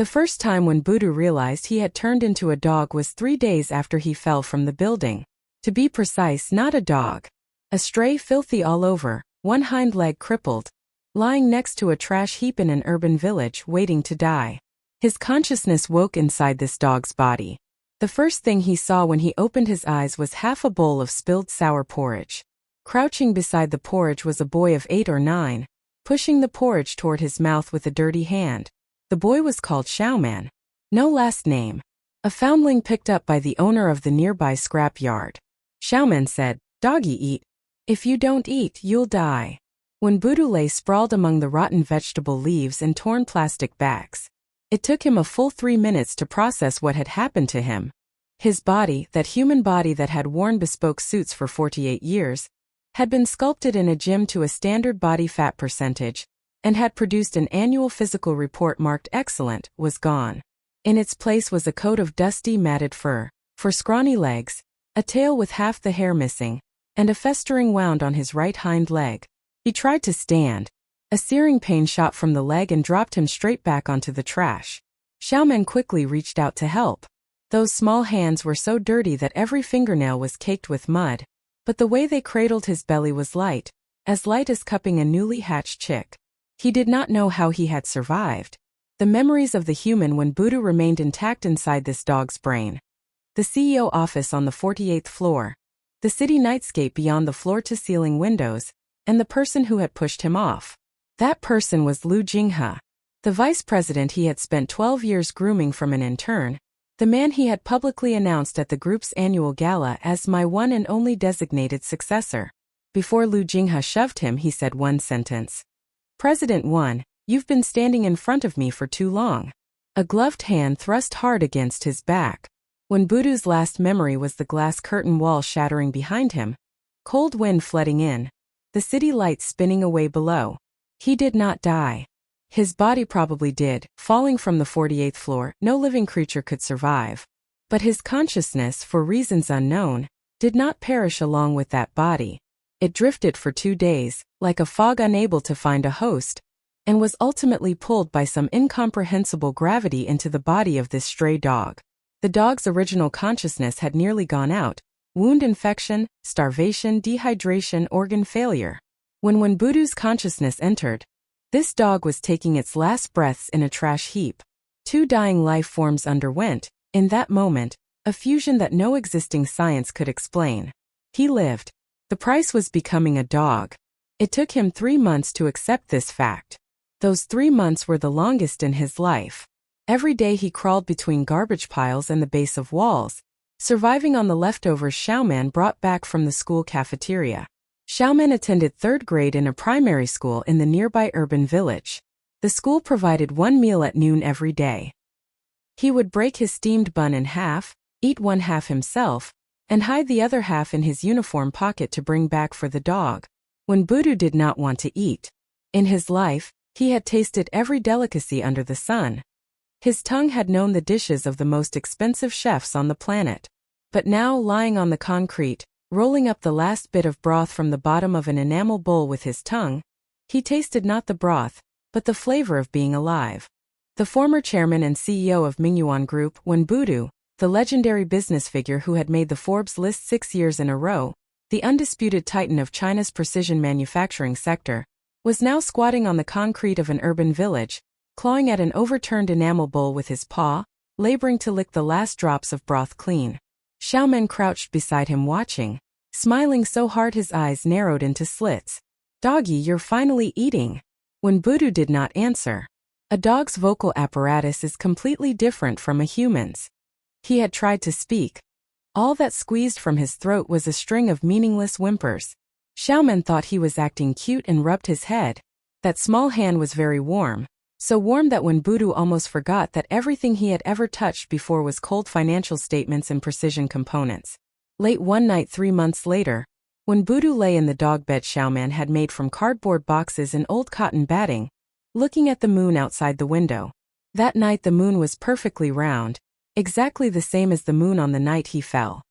The first time when Budu realized he had turned into a dog was 3 days after he fell from the building. To be precise, not a dog. A stray, filthy all over, one hind leg crippled, lying next to a trash heap in an urban village waiting to die. His consciousness woke inside this dog's body. The first thing he saw when he opened his eyes was half a bowl of spilled sour porridge. Crouching beside the porridge was a boy of 8 or 9, pushing the porridge toward his mouth with a dirty hand. The boy was called Xiaoman. No last name. A foundling picked up by the owner of the nearby scrap yard. Xiaoman said, "Doggy, eat. If you don't eat, you'll die." When Budu lay sprawled among the rotten vegetable leaves and torn plastic bags, it took him a full 3 minutes to process what had happened to him. His body, that human body that had worn bespoke suits for 48 years, had been sculpted in a gym to a standard body fat percentage, and had produced an annual physical report marked excellent, was gone. In its place was a coat of dusty, matted fur, for scrawny legs, a tail with half the hair missing, and a festering wound on his right hind leg. He tried to stand. A searing pain shot from the leg and dropped him straight back onto the trash. Xiaoman quickly reached out to help. Those small hands were so dirty that every fingernail was caked with mud, but the way they cradled his belly was light as cupping a newly hatched chick. He did not know how he had survived. The memories of the human when Budu remained intact inside this dog's brain. The CEO office on the 48th floor. The city nightscape beyond the floor-to-ceiling windows, and the person who had pushed him off. That person was Lu Jinghe, the vice president he had spent 12 years grooming from an intern, the man he had publicly announced at the group's annual gala as my one and only designated successor. Before Lu Jinghe shoved him, he said one sentence. "President 1, you've been standing in front of me for too long." A gloved hand thrust hard against his back. When Budu's last memory was the glass curtain wall shattering behind him, cold wind flooding in, the city lights spinning away below. He did not die. His body probably did, falling from the 48th floor. No living creature could survive. But his consciousness, for reasons unknown, did not perish along with that body. It drifted for 2 days, like a fog unable to find a host, and was ultimately pulled by some incomprehensible gravity into the body of this stray dog. The dog's original consciousness had nearly gone out: wound infection, starvation, dehydration, organ failure. When Budu's consciousness entered, this dog was taking its last breaths in a trash heap. 2 dying life forms underwent, in that moment, a fusion that no existing science could explain. He lived. The price was becoming a dog. It took him 3 months to accept this fact. Those 3 months were the longest in his life. Every day he crawled between garbage piles and the base of walls, surviving on the leftovers Xiaoman brought back from the school cafeteria. Xiaoman attended 3rd grade in a primary school in the nearby urban village. The school provided 1 meal at noon every day. He would break his steamed bun in half, eat 1 half himself, and hide the other half in his uniform pocket to bring back for the dog. When Budu did not want to eat. In his life, he had tasted every delicacy under the sun. His tongue had known the dishes of the most expensive chefs on the planet. But now, lying on the concrete, rolling up the last bit of broth from the bottom of an enamel bowl with his tongue, he tasted not the broth, but the flavor of being alive. The former chairman and CEO of Mingyuan Group, when Budu, the legendary business figure who had made the Forbes list 6 years in a row, the undisputed titan of China's precision manufacturing sector, was now squatting on the concrete of an urban village, clawing at an overturned enamel bowl with his paw, laboring to lick the last drops of broth clean. Xiaoman crouched beside him watching, smiling so hard his eyes narrowed into slits. "Doggy, you're finally eating." When Budu did not answer. A dog's vocal apparatus is completely different from a human's. He had tried to speak. All that squeezed from his throat was a string of meaningless whimpers. Xiaoman thought he was acting cute and rubbed his head. That small hand was very warm. So warm that when Budu almost forgot that everything he had ever touched before was cold financial statements and precision components. Late one night 3 months later, when Budu lay in the dog bed Xiaoman had made from cardboard boxes and old cotton batting, looking at the moon outside the window. That night the moon was perfectly round, exactly the same as the moon on the night he fell.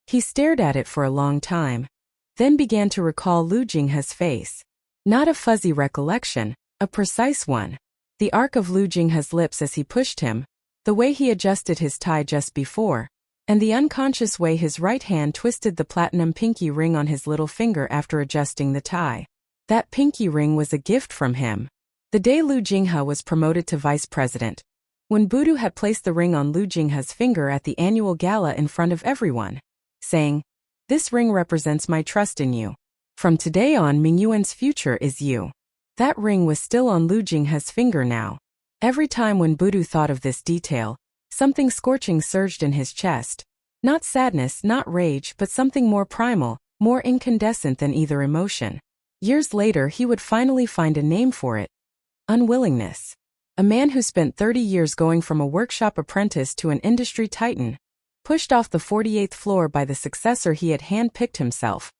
He stared at it for a long time, then began to recall Lu Jinghe's face. Not a fuzzy recollection, a precise one. The arc of Lu Jinghe's lips as he pushed him, the way he adjusted his tie just before, and the unconscious way his right hand twisted the platinum pinky ring on his little finger after adjusting the tie. That pinky ring was a gift from him. The day Lu Jinghe was promoted to vice president, when Budu had placed the ring on Lu Jinghe's finger at the annual gala in front of everyone, saying, "This ring represents my trust in you. From today on, Mingyuan's future is you." That ring was still on Lu Jinghe's finger now. Every time when Budu thought of this detail, something scorching surged in his chest. Not sadness, not rage, but something more primal, more incandescent than either emotion. Years later he would finally find a name for it. Unwillingness. A man who spent 30 years going from a workshop apprentice to an industry titan, pushed off the 48th floor by the successor he had hand-picked himself.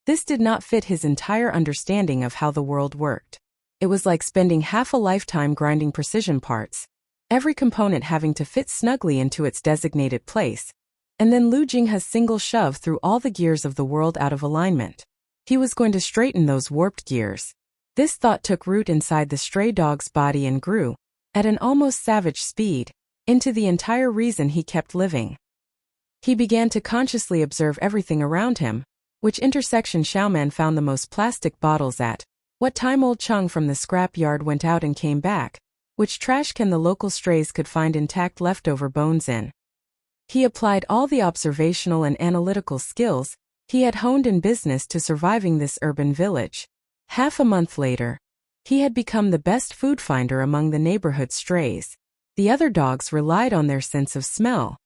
This did not fit his entire understanding of how the world worked. It was like spending half a lifetime grinding precision parts, every component having to fit snugly into its designated place, and then Lu Jinghe's single shove threw all the gears of the world out of alignment. He was going to straighten those warped gears. This thought took root inside the stray dog's body and grew, at an almost savage speed, into the entire reason he kept living. He began to consciously observe everything around him. Which intersection Xiaoman found the most plastic bottles at? What time old Chung from the scrap yard went out and came back? Which trash can the local strays could find intact leftover bones in? He applied all the observational and analytical skills he had honed in business to surviving this urban village. Half a month later, he had become the best food finder among the neighborhood strays. The other dogs relied on their sense of smell.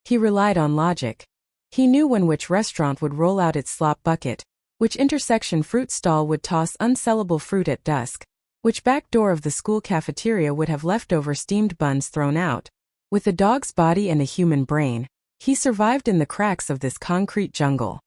He relied on logic. He knew when which restaurant would roll out its slop bucket, which intersection fruit stall would toss unsellable fruit at dusk, which back door of the school cafeteria would have leftover steamed buns thrown out. With a dog's body and a human brain, he survived in the cracks of this concrete jungle.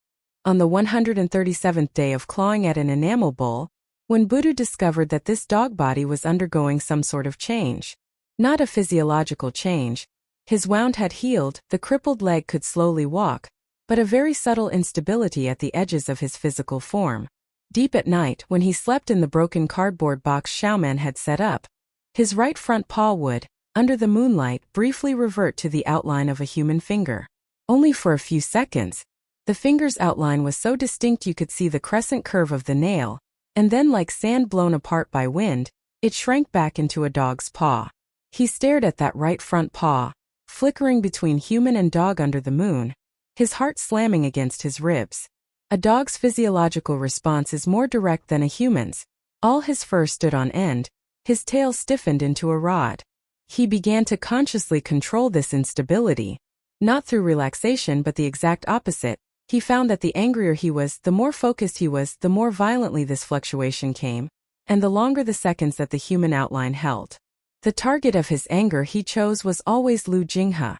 On the 137th day of clawing at an enamel bowl, when Budu discovered that this dog body was undergoing some sort of change. Not a physiological change. His wound had healed, the crippled leg could slowly walk, but a very subtle instability at the edges of his physical form. Deep at night, when he slept in the broken cardboard box Xiaoman had set up, his right front paw would, under the moonlight, briefly revert to the outline of a human finger. Only for a few seconds. The finger's outline was so distinct you could see the crescent curve of the nail, and then like sand blown apart by wind, it shrank back into a dog's paw. He stared at that right front paw, flickering between human and dog under the moon, his heart slamming against his ribs. A dog's physiological response is more direct than a human's. All his fur stood on end, his tail stiffened into a rod. He began to consciously control this instability, not through relaxation but the exact opposite. He found that the angrier he was, the more focused he was, the more violently this fluctuation came, and the longer the seconds that the human outline held. The target of his anger he chose was always Lu Jinghe.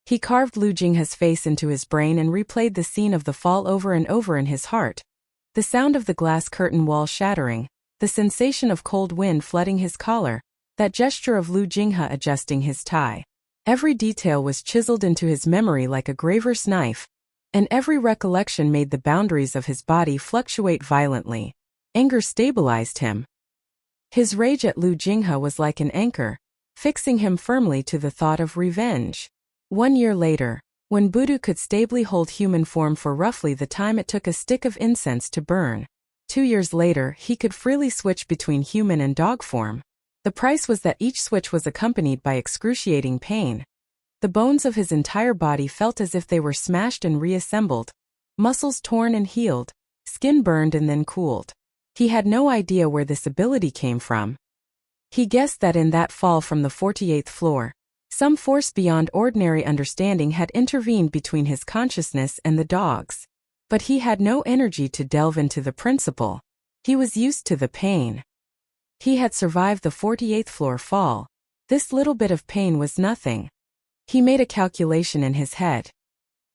He carved Lu Jinghe's face into his brain and replayed the scene of the fall over and over in his heart. The sound of the glass curtain wall shattering, the sensation of cold wind flooding his collar, that gesture of Lu Jinghe adjusting his tie. Every detail was chiseled into his memory like a graver's knife, and every recollection made the boundaries of his body fluctuate violently. Anger stabilized him. His rage at Lu Jinghe was like an anchor, fixing him firmly to the thought of revenge. 1 year later, when Budu could stably hold human form for roughly the time it took a stick of incense to burn, 2 years later he could freely switch between human and dog form. The price was that each switch was accompanied by excruciating pain. The bones of his entire body felt as if they were smashed and reassembled, muscles torn and healed, skin burned and then cooled. He had no idea where this ability came from. He guessed that in that fall from the 48th floor, some force beyond ordinary understanding had intervened between his consciousness and the dog's. But he had no energy to delve into the principle. He was used to the pain. He had survived the 48th floor fall. This little bit of pain was nothing. He made a calculation in his head.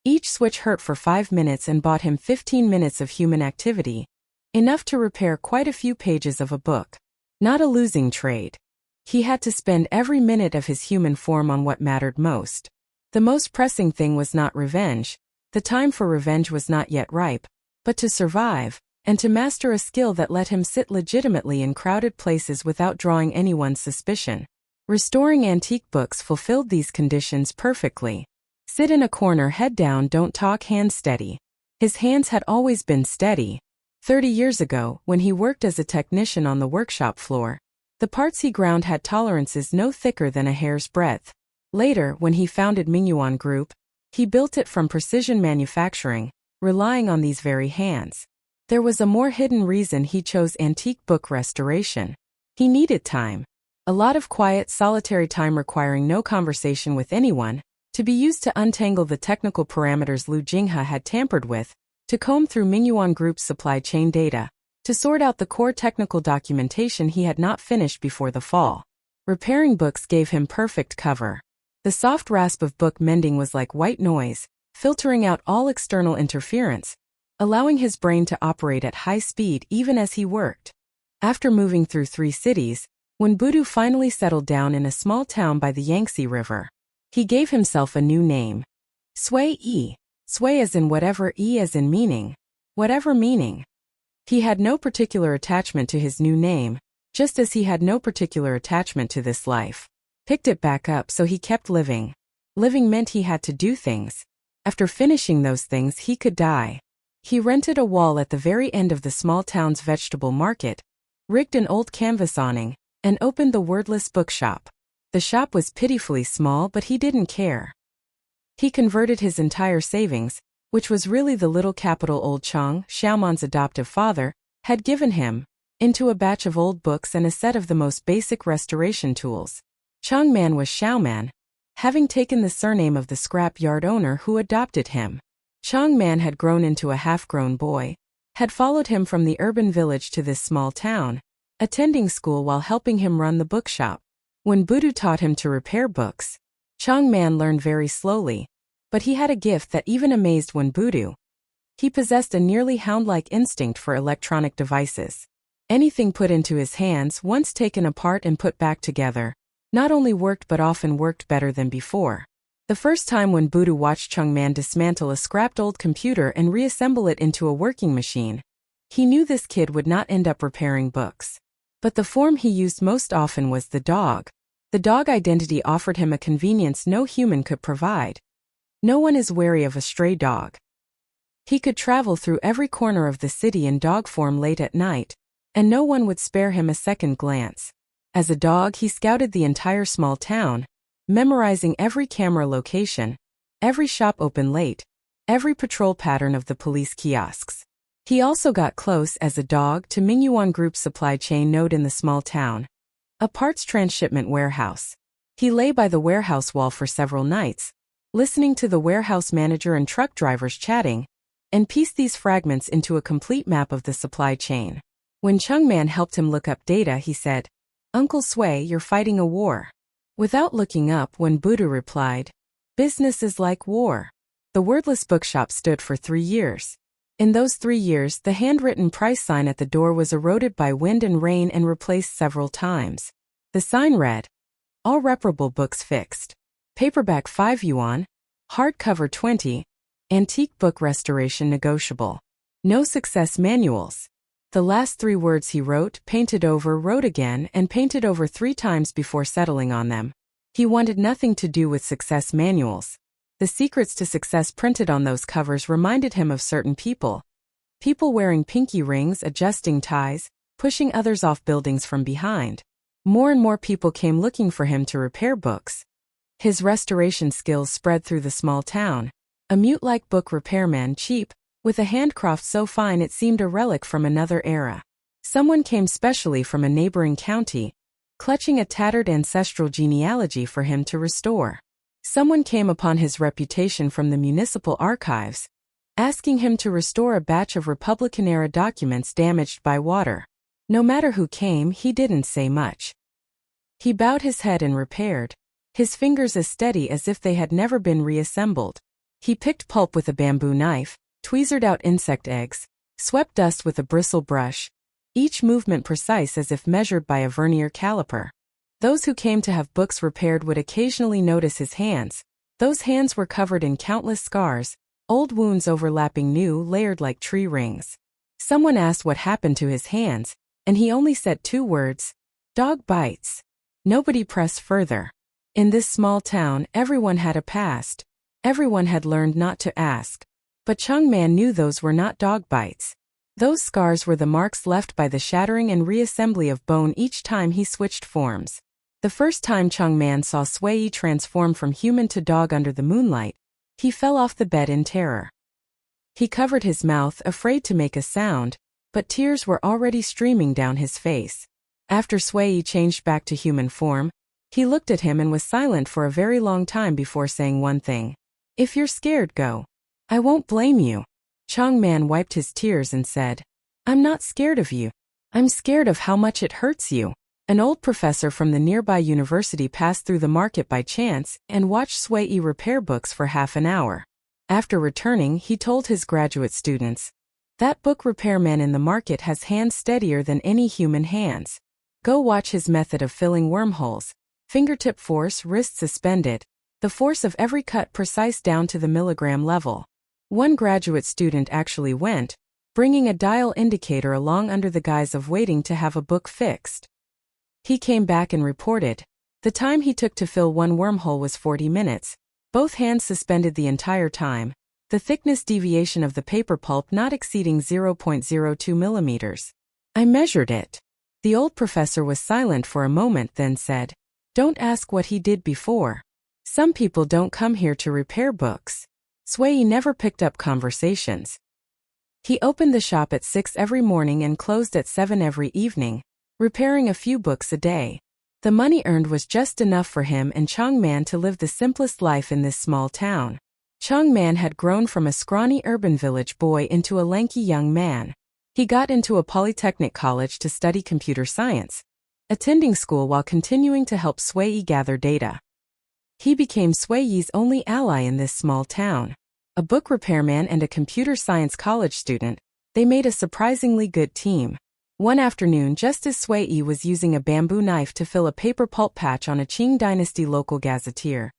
Each switch hurt for 5 minutes and bought him 15 minutes of human activity, enough to repair quite a few pages of a book. Not a losing trade. He had to spend every minute of his human form on what mattered most. The most pressing thing was not revenge. The time for revenge was not yet ripe, but to survive. and to master a skill that let him sit legitimately in crowded places without drawing anyone's suspicion. Restoring antique books fulfilled these conditions perfectly. Sit in a corner, head down, don't talk, hands steady. His hands had always been steady. 30 years ago, when he worked as a technician on the workshop floor, the parts he ground had tolerances no thicker than a hair's breadth. Later, when he founded Mingyuan Group, he built it from precision manufacturing, relying on these very hands. There was a more hidden reason he chose antique book restoration. He needed time. A lot of quiet, solitary time requiring no conversation with anyone, to be used to untangle the technical parameters Liu Jinghe had tampered with, to comb through Mingyuan Group's supply chain data, to sort out the core technical documentation he had not finished before the fall. Repairing books gave him perfect cover. The soft rasp of book mending was like white noise, filtering out all external interference, allowing his brain to operate at high speed even as he worked. After moving through 3 cities, when Budu finally settled down in a small town by the Yangtze River, he gave himself a new name. Sui Yi. Sui as in whatever, Yi as in meaning. Whatever meaning. He had no particular attachment to his new name, just as he had no particular attachment to this life. Picked it back up, so he kept living. Living meant he had to do things. After finishing those things, he could die. He rented a wall at the very end of the small town's vegetable market, rigged an old canvas awning, and opened the wordless bookshop. The shop was pitifully small, but he didn't care. He converted his entire savings, which was really the little capital old Chang, Xiaoman's adoptive father, had given him, into a batch of old books and a set of the most basic restoration tools. Changman was Xiaoman, having taken the surname of the scrap yard owner who adopted him. Changman had grown into a half-grown boy, had followed him from the urban village to this small town, attending school while helping him run the bookshop. When Budu taught him to repair books, Changman learned very slowly, but he had a gift that even amazed when Budu. He possessed a nearly hound-like instinct for electronic devices. Anything put into his hands, once taken apart and put back together, not only worked but often worked better than before. The first time when Budu watched Changman dismantle a scrapped old computer and reassemble it into a working machine, he knew this kid would not end up repairing books. But the form he used most often was the dog. The dog identity offered him a convenience no human could provide. No one is wary of a stray dog. He could travel through every corner of the city in dog form late at night, and no one would spare him a second glance. As a dog, he scouted the entire small town, memorizing every camera location, every shop open late, every patrol pattern of the police kiosks. He also got close as a dog to Mingyuan Group's supply chain node in the small town, a parts transshipment warehouse. He lay by the warehouse wall for several nights, listening to the warehouse manager and truck drivers chatting, and pieced these fragments into a complete map of the supply chain. When Changman helped him look up data, he said, "Uncle Sui, you're fighting a war." Without looking up, when Budu replied, "Business is like war." The wordless bookshop stood for 3 years. In those 3 years, the handwritten price sign at the door was eroded by wind and rain and replaced several times. The sign read, "All reparable books fixed. Paperback 5 yuan, hardcover 20, antique book restoration negotiable. No success manuals." The last 3 words he wrote, painted over, wrote again, and painted over 3 times before settling on them. He wanted nothing to do with success manuals. The secrets to success printed on those covers reminded him of certain people. People wearing pinky rings, adjusting ties, pushing others off buildings from behind. More and more people came looking for him to repair books. His restoration skills spread through the small town. A mute-like book repairman, cheap, with a handcraft so fine it seemed a relic from another era. Someone came specially from a neighboring county, clutching a tattered ancestral genealogy for him to restore. Someone came upon his reputation from the municipal archives, asking him to restore a batch of Republican-era documents damaged by water. No matter who came, he didn't say much. He bowed his head and repaired, his fingers as steady as if they had never been reassembled. He picked pulp with a bamboo knife, tweezered out insect eggs, swept dust with a bristle brush, each movement precise as if measured by a vernier caliper. Those who came to have books repaired would occasionally notice his hands. Those hands were covered in countless scars, old wounds overlapping new, layered like tree rings. Someone asked what happened to his hands, and he only said 2 words, "Dog bites." Nobody pressed further. In this small town, everyone had a past. Everyone had learned not to ask. But Chung Man knew those were not dog bites. Those scars were the marks left by the shattering and reassembly of bone each time he switched forms. The first time Chung Man saw Sui transform from human to dog under the moonlight, he fell off the bed in terror. He covered his mouth, afraid to make a sound, but tears were already streaming down his face. After Sui changed back to human form, he looked at him and was silent for a very long time before saying one thing. "If you're scared, go. I won't blame you." Chung Man wiped his tears and said, "I'm not scared of you. I'm scared of how much it hurts you." An old professor from the nearby university passed through the market by chance and watched Sui repair books for half an hour. After returning, he told his graduate students, "That book repairman in the market has hands steadier than any human hands. Go watch his method of filling wormholes. Fingertip force, wrist suspended. The force of every cut precise down to the milligram level." One graduate student actually went, bringing a dial indicator along under the guise of waiting to have a book fixed. He came back and reported, the time he took to fill one wormhole was 40 minutes, both hands suspended the entire time, the thickness deviation of the paper pulp not exceeding 0.02 millimeters. "I measured it." The old professor was silent for a moment, then said, "Don't ask what he did before. Some people don't come here to repair books." Sui never picked up conversations. He opened the shop at 6 every morning and closed at 7 every evening, repairing a few books a day. The money earned was just enough for him and Chung Man to live the simplest life in this small town. Chung Man had grown from a scrawny urban village boy into a lanky young man. He got into a polytechnic college to study computer science, attending school while continuing to help Sui gather data. He became Sui's only ally in this small town. A book repairman and a computer science college student, they made a surprisingly good team. One afternoon, just as Sui was using a bamboo knife to fill a paper pulp patch on a Qing Dynasty local gazetteer,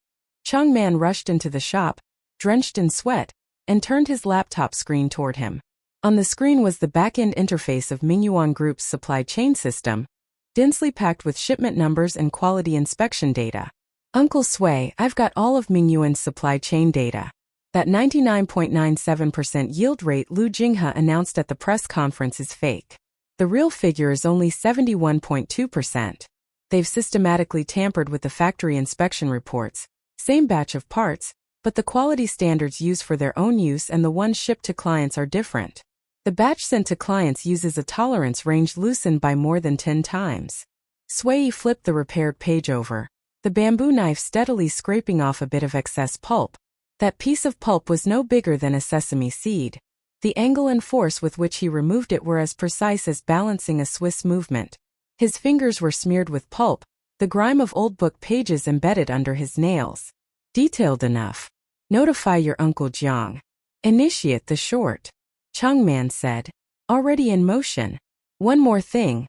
Chung Man rushed into the shop, drenched in sweat, and turned his laptop screen toward him. On the screen was the back-end interface of Mingyuan Group's supply chain system, densely packed with shipment numbers and quality inspection data. "Uncle Sui, I've got all of Mingyuan's supply chain data. That 99.97% yield rate Lu Jinghe announced at the press conference is fake. The real figure is only 71.2%. They've systematically tampered with the factory inspection reports, same batch of parts, but the quality standards used for their own use and the ones shipped to clients are different. The batch sent to clients uses a tolerance range loosened by more than 10 times." Sui flipped the repaired page over, the bamboo knife steadily scraping off a bit of excess pulp. That piece of pulp was no bigger than a sesame seed. The angle and force with which he removed it were as precise as balancing a Swiss movement. His fingers were smeared with pulp, the grime of old book pages embedded under his nails. "Detailed enough. Notify your Uncle Jiang. Initiate the short," Chung Man said. "Already in motion. One more thing.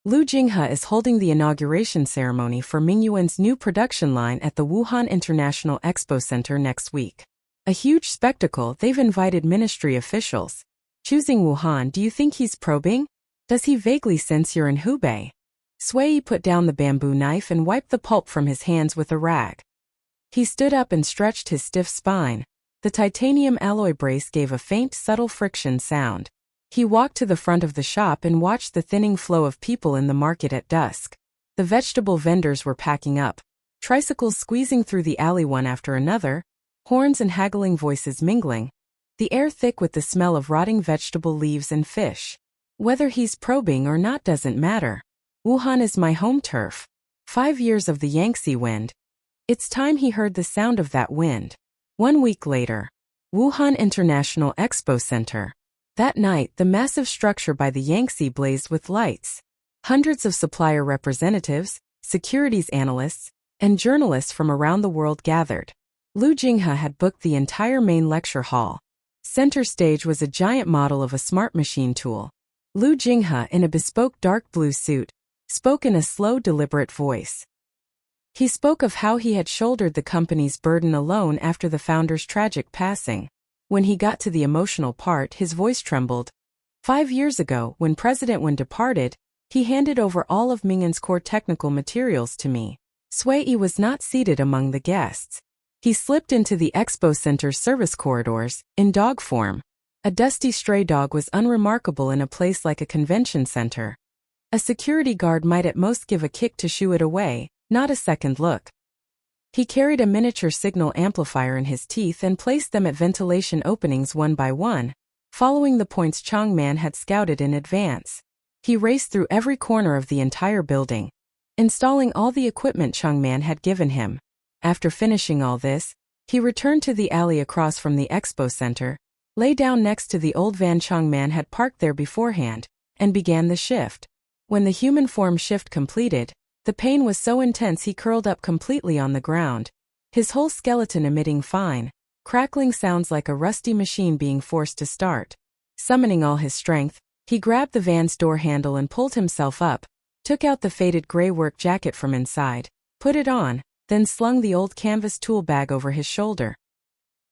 Lu Jinghe is holding the inauguration ceremony for Mingyuan's new production line at the Wuhan International Expo Center next week. A huge spectacle. They've invited ministry officials. Choosing Wuhan, do you think he's probing? Does he vaguely sense you're in Hubei?" Sui put down the bamboo knife and wiped the pulp from his hands with a rag. He stood up and stretched his stiff spine. The titanium alloy brace gave a faint, subtle friction sound. He walked to the front of the shop and watched the thinning flow of people in the market at dusk. The vegetable vendors were packing up, tricycles squeezing through the alley one after another, horns and haggling voices mingling, the air thick with the smell of rotting vegetable leaves and fish. Whether he's probing or not doesn't matter. Wuhan is my home turf. 5 years of the Yangtze wind. It's time he heard the sound of that wind. 1 week later, Wuhan International Expo Center. That night, the massive structure by the Yangtze blazed with lights. Hundreds of supplier representatives, securities analysts, and journalists from around the world gathered. Lu Jinghe had booked the entire main lecture hall. Center stage was a giant model of a smart machine tool. Lu Jinghe, in a bespoke dark blue suit, spoke in a slow, deliberate voice. He spoke of how he had shouldered the company's burden alone after the founder's tragic passing. When he got to the emotional part, his voice trembled. 5 years ago, when President Wen departed, he handed over all of Mingan's core technical materials to me. Sui was not seated among the guests. He slipped into the expo center's service corridors, in dog form. A dusty stray dog was unremarkable in a place like a convention center. A security guard might at most give a kick to shoo it away, not a second look. He carried a miniature signal amplifier in his teeth and placed them at ventilation openings one by one, following the points Chang Man had scouted in advance. He raced through every corner of the entire building, installing all the equipment Chang Man had given him. After finishing all this, he returned to the alley across from the expo center, lay down next to the old van Chang Man had parked there beforehand, and began the shift. When the human form shift completed, the pain was so intense he curled up completely on the ground, his whole skeleton emitting fine, crackling sounds like a rusty machine being forced to start. Summoning all his strength, he grabbed the van's door handle and pulled himself up, took out the faded gray work jacket from inside, put it on, then slung the old canvas tool bag over his shoulder.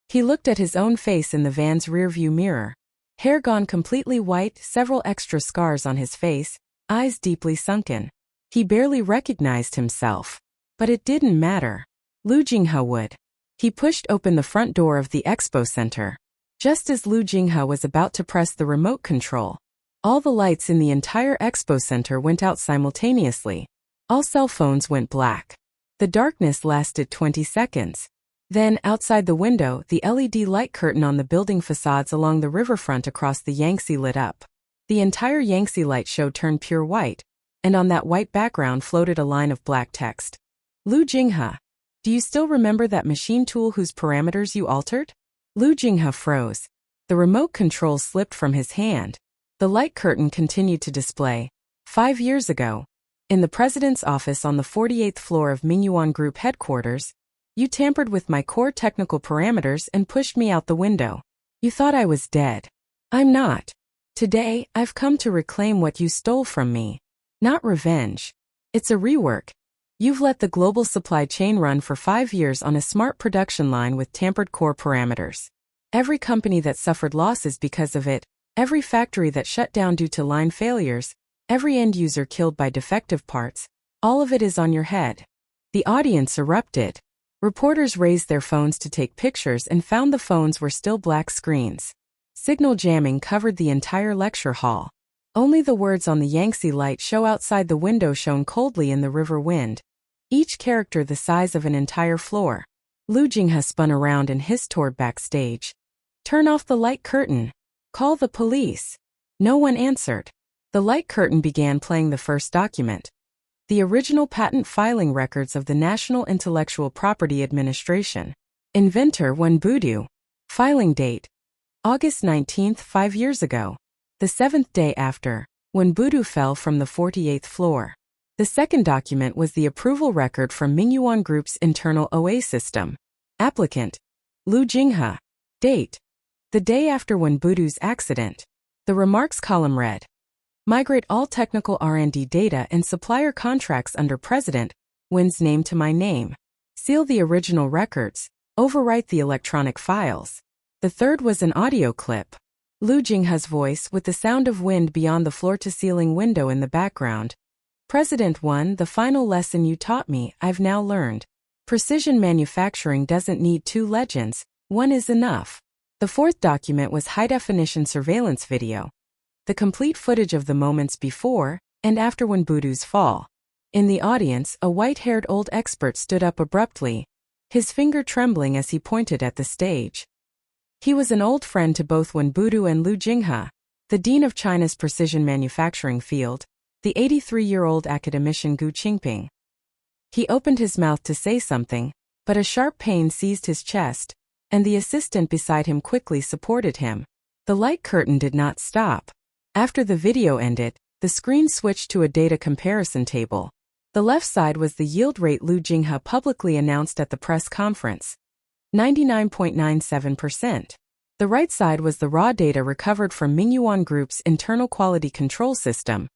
He looked at his own face in the van's rearview mirror. Hair gone completely white, several extra scars on his face, eyes deeply sunken. He barely recognized himself. But it didn't matter. Lu Jinghe would. He pushed open the front door of the expo center. Just as Lu Jinghe was about to press the remote control, all the lights in the entire expo center went out simultaneously. All cell phones went black. The darkness lasted 20 seconds. Then, outside the window, the LED light curtain on the building facades along the riverfront across the Yangtze lit up. The entire Yangtze light show turned pure white, and on that white background floated a line of black text. Lu Jinghe, do you still remember that machine tool whose parameters you altered? Lu Jinghe froze. The remote control slipped from his hand. The light curtain continued to display. 5 years ago, in the president's office on the 48th floor of Mingyuan Group headquarters, you tampered with my core technical parameters and pushed me out the window. You thought I was dead. I'm not. Today, I've come to reclaim what you stole from me. Not revenge. It's a rework. You've let the global supply chain run for 5 years on a smart production line with tampered core parameters. Every company that suffered losses because of it, every factory that shut down due to line failures, every end user killed by defective parts, all of it is on your head. The audience erupted. Reporters raised their phones to take pictures and found the phones were still black screens. Signal jamming covered the entire lecture hall. Only the words on the Yangtze light show outside the window shone coldly in the river wind. Each character the size of an entire floor. Lu Jinghe spun around and hissed toward backstage. Turn off the light curtain. Call the police. No one answered. The light curtain began playing the first document. The original patent filing records of the National Intellectual Property Administration. Inventor Wen Budu. Filing date. August 19, 5 years ago. The 7th day after, when Budu fell from the 48th floor. The second document was the approval record from Mingyuan Group's internal OA system. Applicant. Lu Jinghe. Date. The day after Wen Budu's accident. The remarks column read. Migrate all technical R&D data and supplier contracts under President Wen's name to my name. Seal the original records. Overwrite the electronic files. The third was an audio clip. Lu Jinghe's voice with the sound of wind beyond the floor-to-ceiling window in the background. President Wen, the final lesson you taught me, I've now learned. Precision manufacturing doesn't need 2 legends, 1 is enough. The fourth document was high-definition surveillance video. The complete footage of the moments before and after Wen Budu's fall. In the audience, a white-haired old expert stood up abruptly, his finger trembling as he pointed at the stage. He was an old friend to both Wen Budu and Lu Jinghe, the dean of China's precision manufacturing field, the 83-year-old academician Gu Qingping. He opened his mouth to say something, but a sharp pain seized his chest, and the assistant beside him quickly supported him. The light curtain did not stop. After the video ended, the screen switched to a data comparison table. The left side was the yield rate Lu Jinghe publicly announced at the press conference. 99.97%. The right side was the raw data recovered from Mingyuan Group's internal quality control system.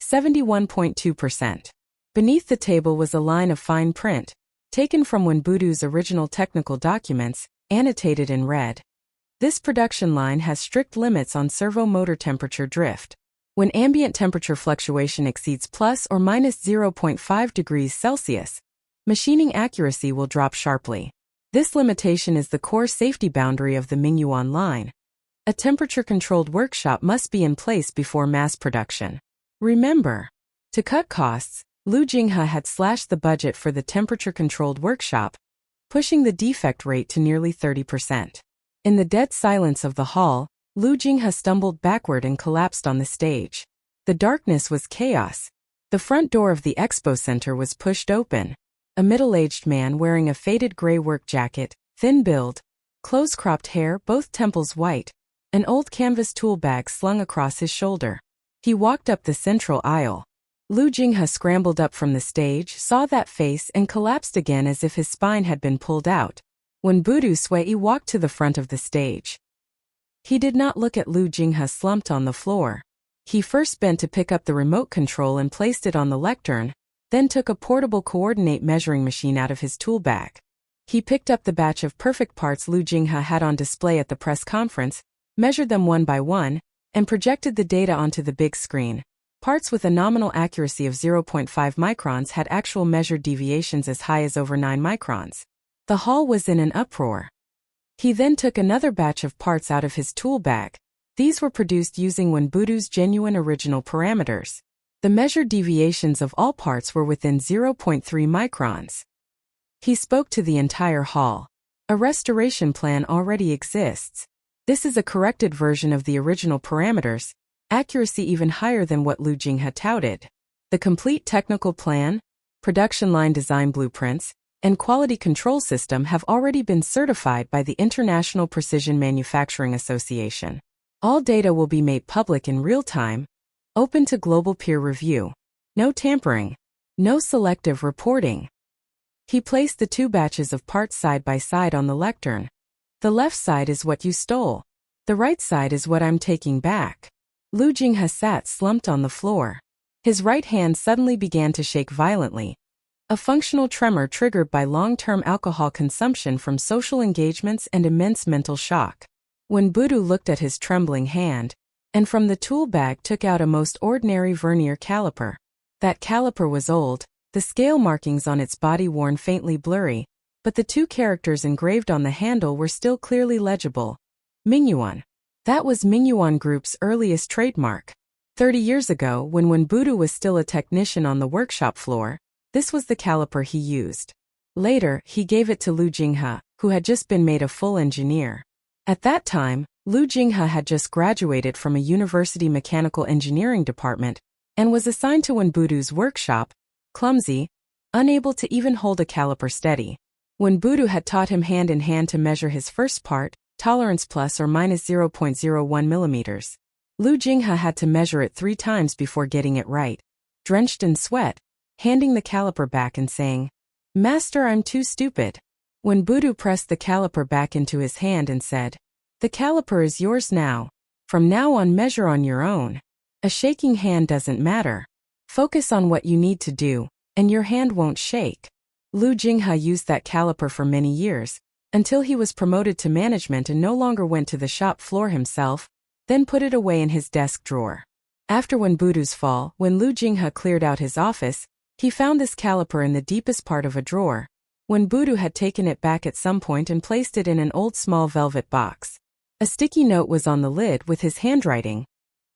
71.2%. Beneath the table was a line of fine print, taken from Wen Budu's original technical documents, annotated in red. This production line has strict limits on servo motor temperature drift. When ambient temperature fluctuation exceeds plus or minus 0.5 degrees Celsius, machining accuracy will drop sharply. This limitation is the core safety boundary of the Mingyuan line. A temperature-controlled workshop must be in place before mass production. Remember, to cut costs, Lu Jinghe had slashed the budget for the temperature-controlled workshop, pushing the defect rate to nearly 30%. In the dead silence of the hall, Lu Jinghe stumbled backward and collapsed on the stage. The darkness was chaos. The front door of the expo center was pushed open. A middle-aged man wearing a faded gray work jacket, thin build, close-cropped hair, both temples white, an old canvas tool bag slung across his shoulder. He walked up the central aisle. Lu Jinghe scrambled up from the stage, saw that face, and collapsed again as if his spine had been pulled out. When Budu Sui walked to the front of the stage, he did not look at Lu Jinghe slumped on the floor. He first bent to pick up the remote control and placed it on the lectern, then took a portable coordinate measuring machine out of his tool bag. He picked up the batch of perfect parts Lu Jinghe had on display at the press conference, measured them one by one, and projected the data onto the big screen. Parts with a nominal accuracy of 0.5 microns had actual measured deviations as high as over 9 microns. The hall was in an uproar. He then took another batch of parts out of his tool bag. These were produced using Wenbudu's genuine original parameters. The measured deviations of all parts were within 0.3 microns. He spoke to the entire hall. A restoration plan already exists. This is a corrected version of the original parameters, accuracy even higher than what Lu Jinghe touted. The complete technical plan, production line design blueprints, and quality control system have already been certified by the International Precision Manufacturing Association. All data will be made public in real time, open to global peer review. No tampering. No selective reporting. He placed the two batches of parts side by side on the lectern. The left side is what you stole. The right side is what I'm taking back. Lu Jinghe sat slumped on the floor. His right hand suddenly began to shake violently. A functional tremor triggered by long-term alcohol consumption from social engagements and immense mental shock. When Budu looked at his trembling hand, and from the tool bag took out a most ordinary vernier caliper. That caliper was old, the scale markings on its body worn faintly blurry, but the two characters engraved on the handle were still clearly legible. Mingyuan. That was Mingyuan Group's earliest trademark. 30 years ago, when Budu was still a technician on the workshop floor, this was the caliper he used. Later, he gave it to Lu Jinghe, who had just been made a full engineer. At that time, Lu Jinghe had just graduated from a university mechanical engineering department and was assigned to Budu's workshop, clumsy, unable to even hold a caliper steady. Budu had taught him hand in hand to measure his first part, tolerance plus or minus 0.01 millimeters. Lu Jinghe had to measure it 3 times before getting it right. Drenched in sweat, handing the caliper back and saying, "Master, I'm too stupid." When Budu pressed the caliper back into his hand and said, "The caliper is yours now. From now on, measure on your own. A shaking hand doesn't matter. Focus on what you need to do, and your hand won't shake." Lu Jinghe used that caliper for many years, until he was promoted to management and no longer went to the shop floor himself, then put it away in his desk drawer. After Budu's fall, when Lu Jinghe cleared out his office, he found this caliper in the deepest part of a drawer. Budu had taken it back at some point and placed it in an old small velvet box. A sticky note was on the lid with his handwriting.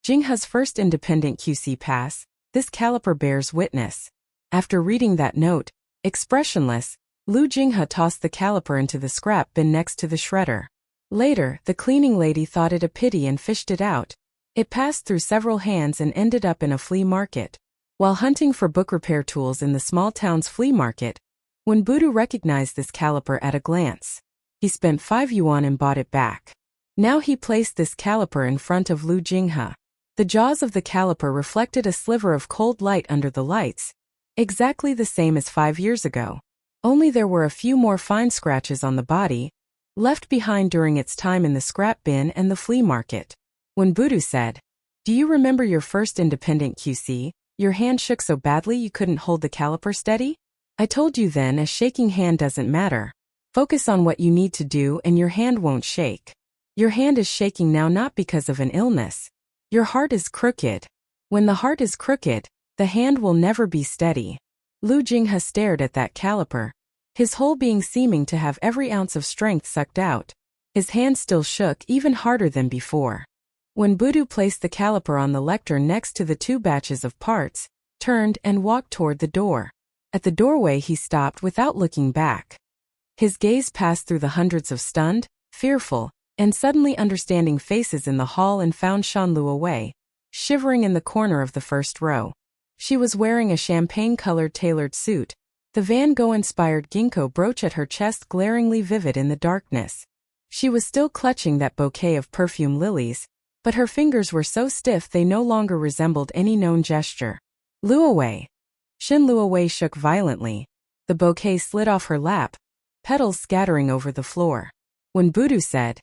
Jinghe's first independent QC pass, this caliper bears witness. After reading that note, expressionless, Lu Jinghe tossed the caliper into the scrap bin next to the shredder. Later, the cleaning lady thought it a pity and fished it out. It passed through several hands and ended up in a flea market. While hunting for book repair tools in the small town's flea market, Budu recognized this caliper at a glance. He spent 5 yuan and bought it back. Now he placed this caliper in front of Lu Jinghe. The jaws of the caliper reflected a sliver of cold light under the lights, exactly the same as 5 years ago. Only there were a few more fine scratches on the body, left behind during its time in the scrap bin and the flea market. Budu said, "Do you remember your first independent QC? Your hand shook so badly you couldn't hold the caliper steady? I told you then, a shaking hand doesn't matter. Focus on what you need to do and your hand won't shake." Your hand is shaking now not because of an illness. Your heart is crooked. When the heart is crooked, the hand will never be steady. Lu Jinghe stared at that caliper, his whole being seeming to have every ounce of strength sucked out. His hand still shook even harder than before. When Budu placed the caliper on the lectern next to the 2 batches of parts, turned and walked toward the door. At the doorway he stopped without looking back. His gaze passed through the hundreds of stunned, fearful, and suddenly understanding faces in the hall and found Shanlu away, shivering in the corner of the first row. She was wearing a champagne-colored tailored suit, the Van Gogh-inspired ginkgo brooch at her chest glaringly vivid in the darkness. She was still clutching that bouquet of perfume lilies, but her fingers were so stiff they no longer resembled any known gesture. Luowei. Shin Luowei shook violently. The bouquet slid off her lap, petals scattering over the floor. When Budu said,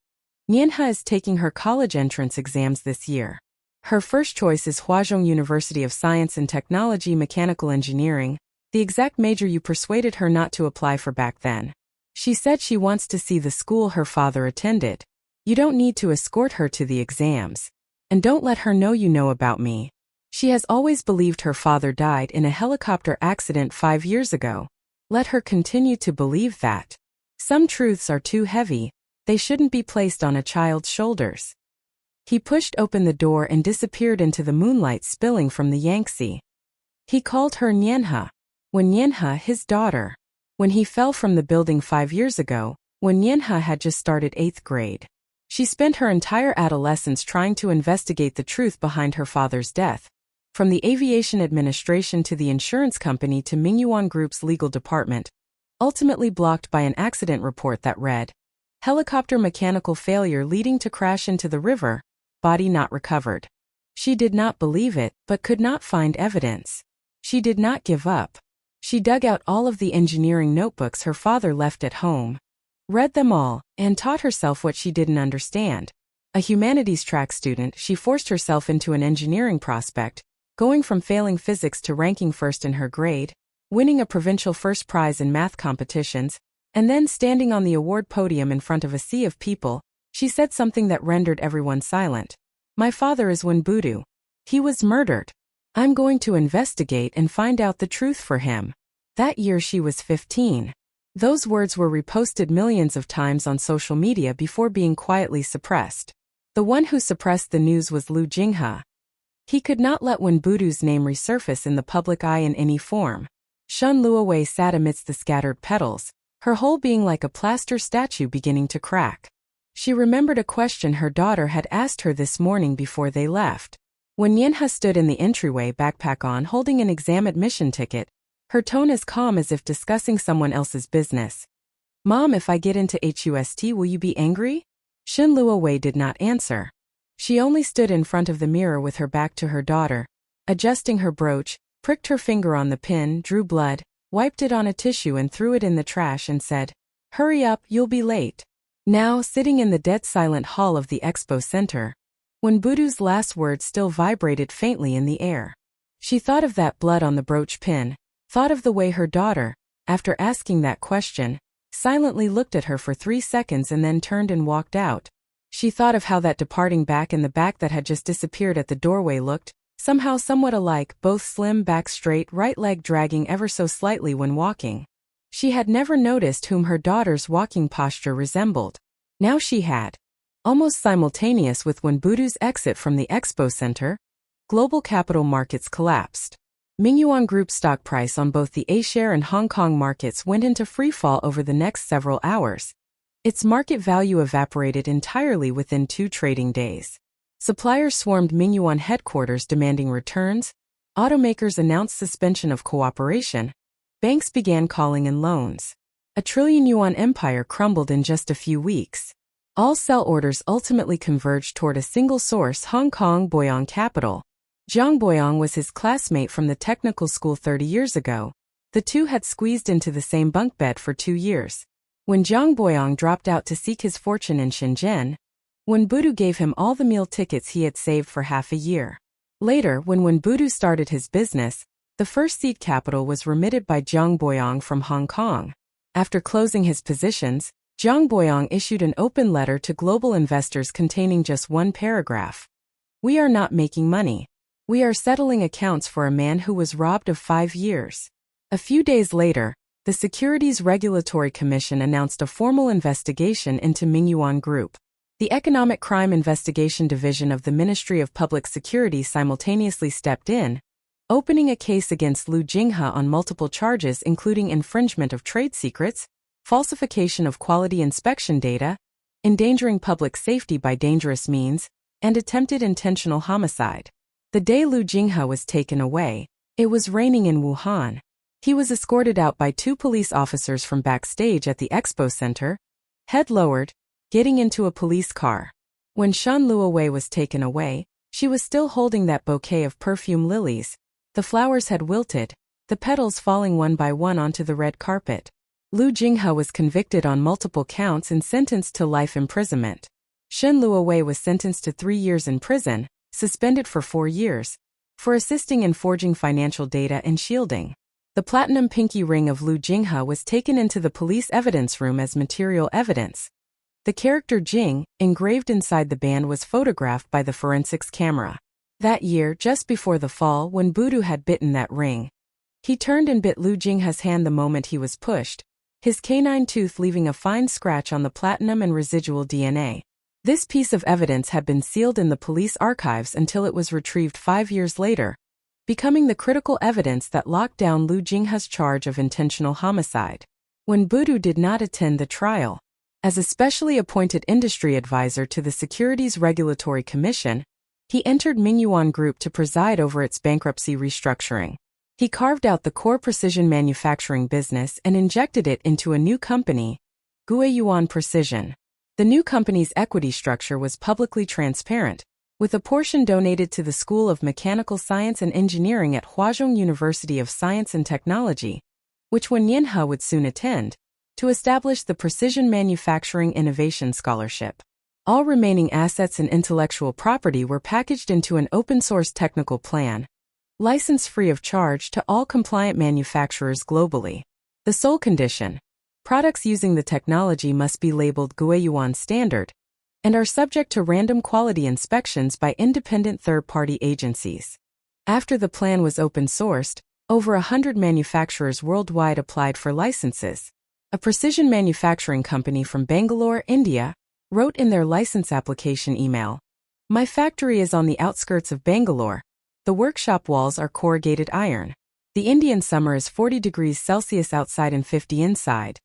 Nianhe is taking her college entrance exams this year. Her first choice is Huazhong University of Science and Technology Mechanical Engineering, the exact major you persuaded her not to apply for back then. She said she wants to see the school her father attended. You don't need to escort her to the exams. And don't let her know you know about me. She has always believed her father died in a helicopter accident 5 years ago. Let her continue to believe that. Some truths are too heavy, they shouldn't be placed on a child's shoulders. He pushed open the door and disappeared into the moonlight spilling from the Yangtze. He called her Nianhe. When Nianhe, his daughter. When he fell from the building 5 years ago, when Nianhe had just started 8th grade. She spent her entire adolescence trying to investigate the truth behind her father's death. From the aviation administration to the insurance company to Mingyuan Group's legal department, ultimately blocked by an accident report that read, helicopter mechanical failure leading to crash into the river, body not recovered. She did not believe it, but could not find evidence. She did not give up. She dug out all of the engineering notebooks her father left at home, read them all, and taught herself what she didn't understand. A humanities track student, she forced herself into an engineering prospect, going from failing physics to ranking first in her grade, winning a provincial first prize in math competitions, and then standing on the award podium in front of a sea of people. She said something that rendered everyone silent. My father is Wenbudu. He was murdered. I'm going to investigate and find out the truth for him. That year she was 15. Those words were reposted millions of times on social media before being quietly suppressed. The one who suppressed the news was Lu Jinghe. He could not let Wenbudu's name resurface in the public eye in any form. Shun Luowei sat amidst the scattered petals, her whole being like a plaster statue beginning to crack. She remembered a question her daughter had asked her this morning before they left. When Nianhe stood in the entryway, backpack on, holding an exam admission ticket, her tone as calm as if discussing someone else's business. Mom, if I get into HUST, will you be angry? Shin Luowei did not answer. She only stood in front of the mirror with her back to her daughter, adjusting her brooch, pricked her finger on the pin, drew blood, wiped it on a tissue and threw it in the trash and said, Hurry up, you'll be late. Now, sitting in the dead silent hall of the expo center, when Budu's last words still vibrated faintly in the air. She thought of that blood on the brooch pin, thought of the way her daughter, after asking that question, silently looked at her for 3 seconds and then turned and walked out. She thought of how that departing back in the back that had just disappeared at the doorway looked, somehow somewhat alike, both slim, back straight, right leg dragging ever so slightly when walking. She had never noticed whom her daughter's walking posture resembled. Now she had. Almost simultaneous with Wenbudu's exit from the expo center, global capital markets collapsed. Mingyuan Group stock price on both the A-share and Hong Kong markets went into freefall over the next several hours. Its market value evaporated entirely within 2 trading days. Suppliers swarmed Mingyuan headquarters demanding returns, automakers announced suspension of cooperation, banks began calling in loans. A trillion-yuan empire crumbled in just a few weeks. All sell orders ultimately converged toward a single source, Hong Kong Boyong Capital. Zhang Boyong was his classmate from the technical school 30 years ago. The two had squeezed into the same bunk bed for 2 years. When Zhang Boyong dropped out to seek his fortune in Shenzhen, Wenbudu gave him all the meal tickets he had saved for half a year. Later, when Wenbudu started his business, the first seed capital was remitted by Zhang Boyong from Hong Kong. After closing his positions, Zhang Boyong issued an open letter to global investors containing just one paragraph. We are not making money. We are settling accounts for a man who was robbed of 5 years. A few days later, the Securities Regulatory Commission announced a formal investigation into Mingyuan Group. The Economic Crime Investigation Division of the Ministry of Public Security simultaneously stepped in, opening a case against Liu Jinghe on multiple charges including infringement of trade secrets, falsification of quality inspection data, endangering public safety by dangerous means, and attempted intentional homicide. The day Liu Jinghe was taken away, it was raining in Wuhan. He was escorted out by 2 police officers from backstage at the expo center, head lowered, getting into a police car. When Shen Luowei was taken away, she was still holding that bouquet of perfume lilies. The flowers had wilted, the petals falling one by one onto the red carpet. Liu Jinghe was convicted on multiple counts and sentenced to life imprisonment. Shen Luowei was sentenced to 3 years in prison, suspended for 4 years, for assisting in forging financial data and shielding. The platinum pinky ring of Liu Jinghe was taken into the police evidence room as material evidence. The character Jing, engraved inside the band, was photographed by the forensics camera. That year, just before the fall, when Budu had bitten that ring, he turned and bit Liu Jinghe's hand the moment he was pushed, his canine tooth leaving a fine scratch on the platinum and residual DNA. This piece of evidence had been sealed in the police archives until it was retrieved 5 years later, becoming the critical evidence that locked down Liu Jinghe's charge of intentional homicide. When Budu did not attend the trial, as a specially appointed industry advisor to the Securities Regulatory Commission, he entered Mingyuan Group to preside over its bankruptcy restructuring. He carved out the core precision manufacturing business and injected it into a new company, Guiyuan Precision. The new company's equity structure was publicly transparent, with a portion donated to the School of Mechanical Science and Engineering at Huazhong University of Science and Technology, which Wen Yanhe would soon attend, to establish the Precision Manufacturing Innovation Scholarship. All remaining assets and intellectual property were packaged into an open-source technical plan, licensed free of charge to all compliant manufacturers globally. The sole condition: products using the technology must be labeled Guiyuan Standard and are subject to random quality inspections by independent third-party agencies. After the plan was open-sourced, over 100 manufacturers worldwide applied for licenses. A precision manufacturing company from Bangalore, India, wrote in their license application email, "My factory is on the outskirts of Bangalore. The workshop walls are corrugated iron. The Indian summer is 40 degrees Celsius outside and 50 inside.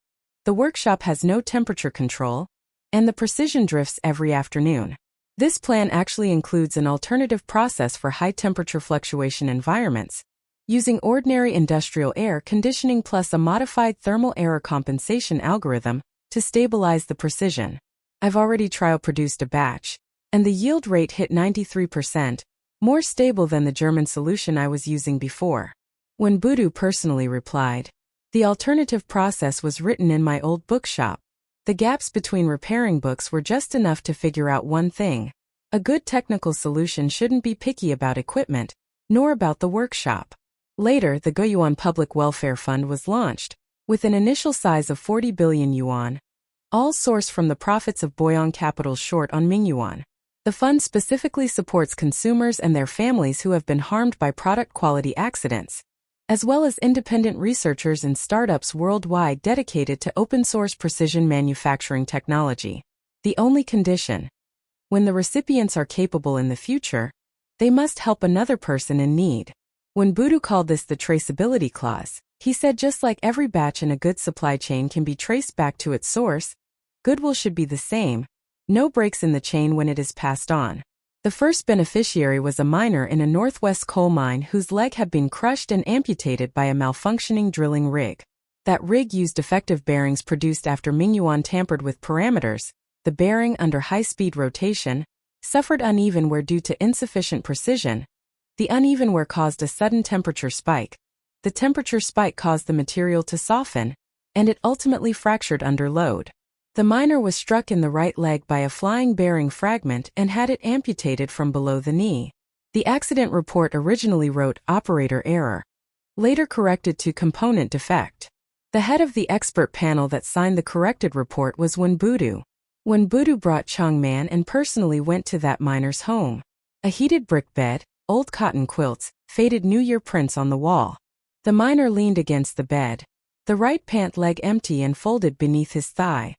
The workshop has no temperature control, and the precision drifts every afternoon. This plan actually includes an alternative process for high-temperature fluctuation environments, using ordinary industrial air conditioning plus a modified thermal error compensation algorithm to stabilize the precision. I've already trial-produced a batch, and the yield rate hit 93%, more stable than the German solution I was using before." When Budu personally replied, "The alternative process was written in my old bookshop. The gaps between repairing books were just enough to figure out one thing. A good technical solution shouldn't be picky about equipment, nor about the workshop." Later, the Guiyuan Public Welfare Fund was launched, with an initial size of 40 billion yuan, all sourced from the profits of Boyong Capital's short on Mingyuan. The fund specifically supports consumers and their families who have been harmed by product quality accidents, as well as independent researchers and startups worldwide dedicated to open-source precision manufacturing technology. The only condition: when the recipients are capable in the future, they must help another person in need. When Budu called this the traceability clause, he said just like every batch in a goods supply chain can be traced back to its source, goodwill should be the same, no breaks in the chain when it is passed on. The first beneficiary was a miner in a northwest coal mine whose leg had been crushed and amputated by a malfunctioning drilling rig. That rig used defective bearings produced after Mingyuan tampered with parameters. The bearing, under high-speed rotation, suffered uneven wear due to insufficient precision. The uneven wear caused a sudden temperature spike. The temperature spike caused the material to soften, and it ultimately fractured under load. The miner was struck in the right leg by a flying bearing fragment and had it amputated from below the knee. The accident report originally wrote operator error, later corrected to component defect. The head of the expert panel that signed the corrected report was Wenbudu. Wenbudu brought Changman and personally went to that miner's home. A heated brick bed, old cotton quilts, faded New Year prints on the wall. The miner leaned against the bed, the right pant leg empty and folded beneath his thigh.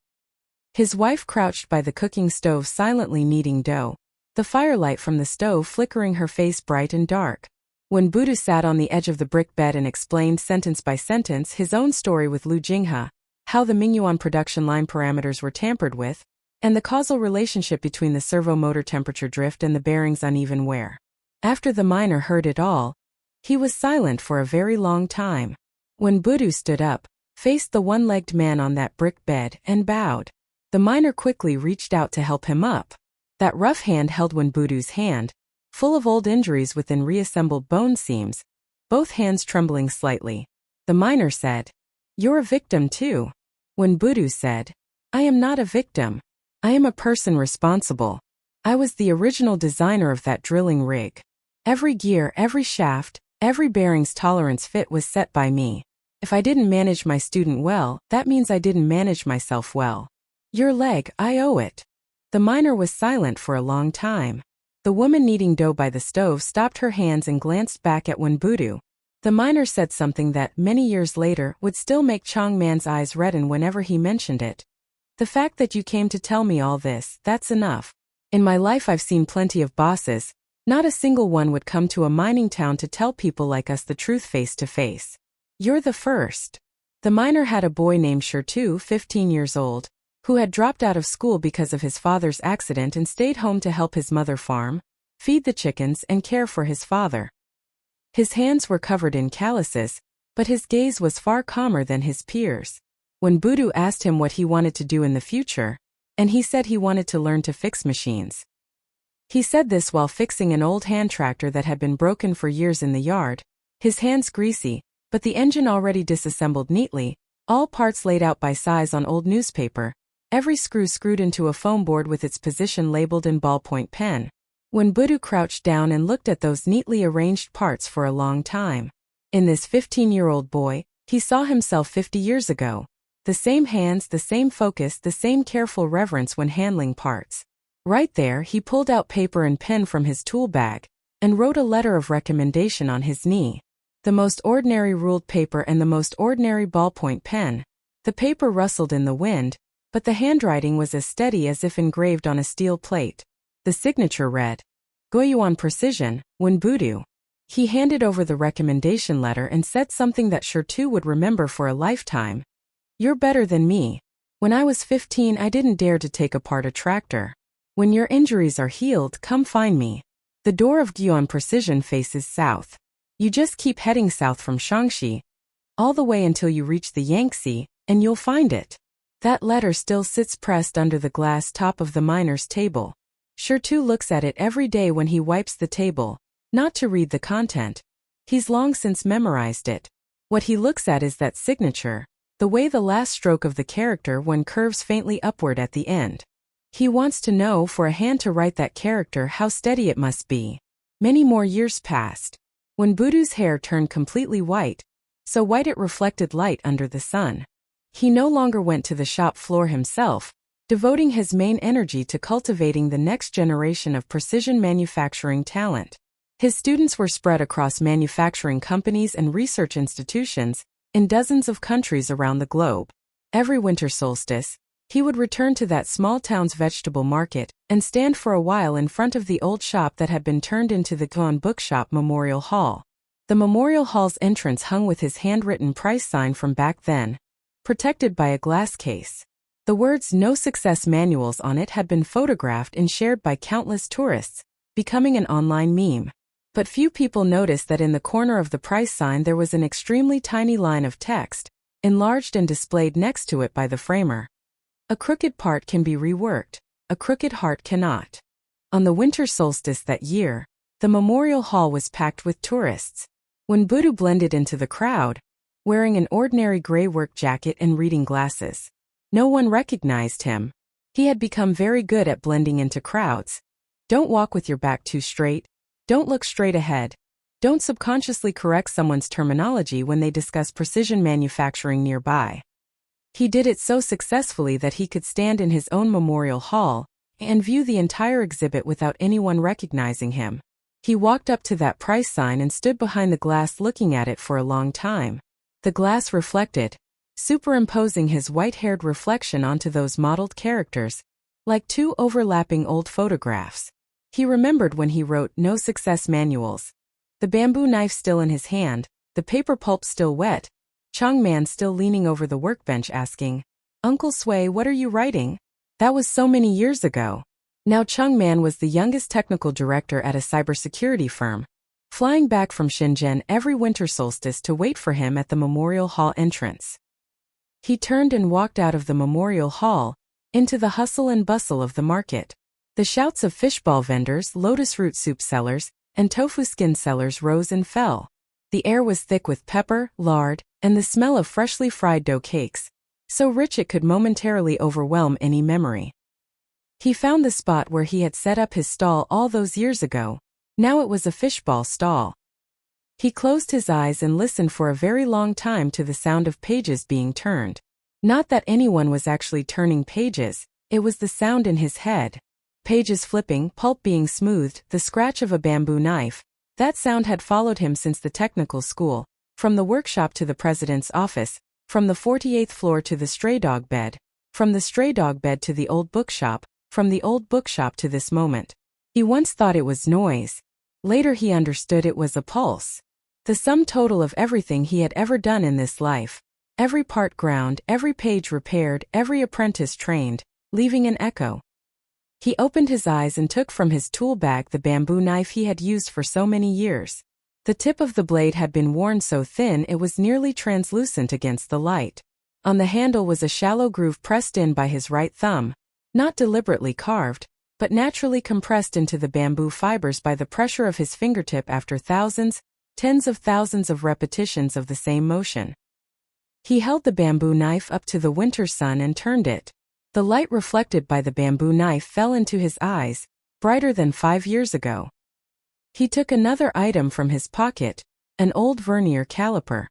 His wife crouched by the cooking stove silently kneading dough, the firelight from the stove flickering her face bright and dark. Wenbudu sat on the edge of the brick bed and explained sentence by sentence his own story with Lu Jinghe, how the Mingyuan production line parameters were tampered with, and the causal relationship between the servo motor temperature drift and the bearing's uneven wear. After the miner heard it all, he was silent for a very long time. Wenbudu stood up, faced the one-legged man on that brick bed, and bowed. The miner quickly reached out to help him up. That rough hand held Wenbudu's hand, full of old injuries within reassembled bone seams, both hands trembling slightly. The miner said, "You're a victim too." Wenbudu said, "I am not a victim. I am a person responsible. I was the original designer of that drilling rig. Every gear, every shaft, every bearing's tolerance fit was set by me. If I didn't manage my student well, that means I didn't manage myself well. Your leg, I owe it." The miner was silent for a long time. The woman kneading dough by the stove stopped her hands and glanced back at Wenbudu. The miner said something that, many years later, would still make Changman's eyes redden whenever he mentioned it. "The fact that you came to tell me all this, that's enough. In my life I've seen plenty of bosses. Not a single one would come to a mining town to tell people like us the truth face to face. You're the first." The miner had a boy named Shirtu, 15 years old, who had dropped out of school because of his father's accident and stayed home to help his mother farm, feed the chickens, and care for his father. His hands were covered in calluses, but his gaze was far calmer than his peers. Wenbudu asked him what he wanted to do in the future, and he said he wanted to learn to fix machines. He said this while fixing an old hand tractor that had been broken for years in the yard, his hands greasy, but the engine already disassembled neatly, all parts laid out by size on old newspaper, every screw screwed into a foam board with its position labeled in ballpoint pen. Wenbudu crouched down and looked at those neatly arranged parts for a long time. In this 15-year-old boy, he saw himself 50 years ago. The same hands, the same focus, the same careful reverence when handling parts. Right there, he pulled out paper and pen from his tool bag and wrote a letter of recommendation on his knee. The most ordinary ruled paper and the most ordinary ballpoint pen. The paper rustled in the wind, but the handwriting was as steady as if engraved on a steel plate. The signature read, "Goyuan Precision, Wenbudu." He handed over the recommendation letter and said something that Shirtu would remember for a lifetime. "You're better than me. When I was 15, I didn't dare to take apart a tractor. When your injuries are healed, come find me. The door of Goyuan Precision faces south. You just keep heading south from Shaanxi, all the way until you reach the Yangtze, and you'll find it." That letter still sits pressed under the glass top of the miner's table. Shirtu looks at it every day when he wipes the table, not to read the content. He's long since memorized it. What he looks at is that signature, the way the last stroke of the character when curves faintly upward at the end. He wants to know for a hand to write that character how steady it must be. Many more years passed. Wenbudu's hair turned completely white, so white it reflected light under the sun. He no longer went to the shop floor himself, devoting his main energy to cultivating the next generation of precision manufacturing talent. His students were spread across manufacturing companies and research institutions in dozens of countries around the globe. Every winter solstice, he would return to that small town's vegetable market and stand for a while in front of the old shop that had been turned into the Guan Bookshop Memorial Hall. The Memorial Hall's entrance hung with his handwritten price sign from back then, protected by a glass case. The words "No Success Manuals" on it had been photographed and shared by countless tourists, becoming an online meme. But few people noticed that in the corner of the price sign there was an extremely tiny line of text, enlarged and displayed next to it by the framer. "A crooked part can be reworked, a crooked heart cannot." On the winter solstice that year, the Memorial Hall was packed with tourists. Wenbudu blended into the crowd, wearing an ordinary gray work jacket and reading glasses. No one recognized him. He had become very good at blending into crowds. Don't walk with your back too straight. Don't look straight ahead. Don't subconsciously correct someone's terminology when they discuss precision manufacturing nearby. He did it so successfully that he could stand in his own memorial hall and view the entire exhibit without anyone recognizing him. He walked up to that price sign and stood behind the glass looking at it for a long time. The glass reflected, superimposing his white-haired reflection onto those modeled characters, like two overlapping old photographs. He remembered when he wrote No Success Manuals. The bamboo knife still in his hand, the paper pulp still wet, Changman still leaning over the workbench asking, "Uncle Sui, what are you writing?" That was so many years ago. Now Changman was the youngest technical director at a cybersecurity firm, flying back from Shenzhen every winter solstice to wait for him at the Memorial Hall entrance. He turned and walked out of the Memorial Hall, into the hustle and bustle of the market. The shouts of fishball vendors, lotus root soup sellers, and tofu skin sellers rose and fell. The air was thick with pepper, lard, and the smell of freshly fried dough cakes, so rich it could momentarily overwhelm any memory. He found the spot where he had set up his stall all those years ago. Now it was a fishball stall. He closed his eyes and listened for a very long time to the sound of pages being turned. Not that anyone was actually turning pages, it was the sound in his head. Pages flipping, pulp being smoothed, the scratch of a bamboo knife. That sound had followed him since the technical school, from the workshop to the president's office, from the 48th floor to the stray dog bed, from the stray dog bed to the old bookshop, from the old bookshop to this moment. He once thought it was noise. Later he understood it was a pulse. The sum total of everything he had ever done in this life. Every part ground, every page repaired, every apprentice trained, leaving an echo. He opened his eyes and took from his tool bag the bamboo knife he had used for so many years. The tip of the blade had been worn so thin it was nearly translucent against the light. On the handle was a shallow groove pressed in by his right thumb, not deliberately carved, but naturally compressed into the bamboo fibers by the pressure of his fingertip after thousands, tens of thousands of repetitions of the same motion. He held the bamboo knife up to the winter sun and turned it. The light reflected by the bamboo knife fell into his eyes, brighter than 5 years ago. He took another item from his pocket, an old vernier caliper.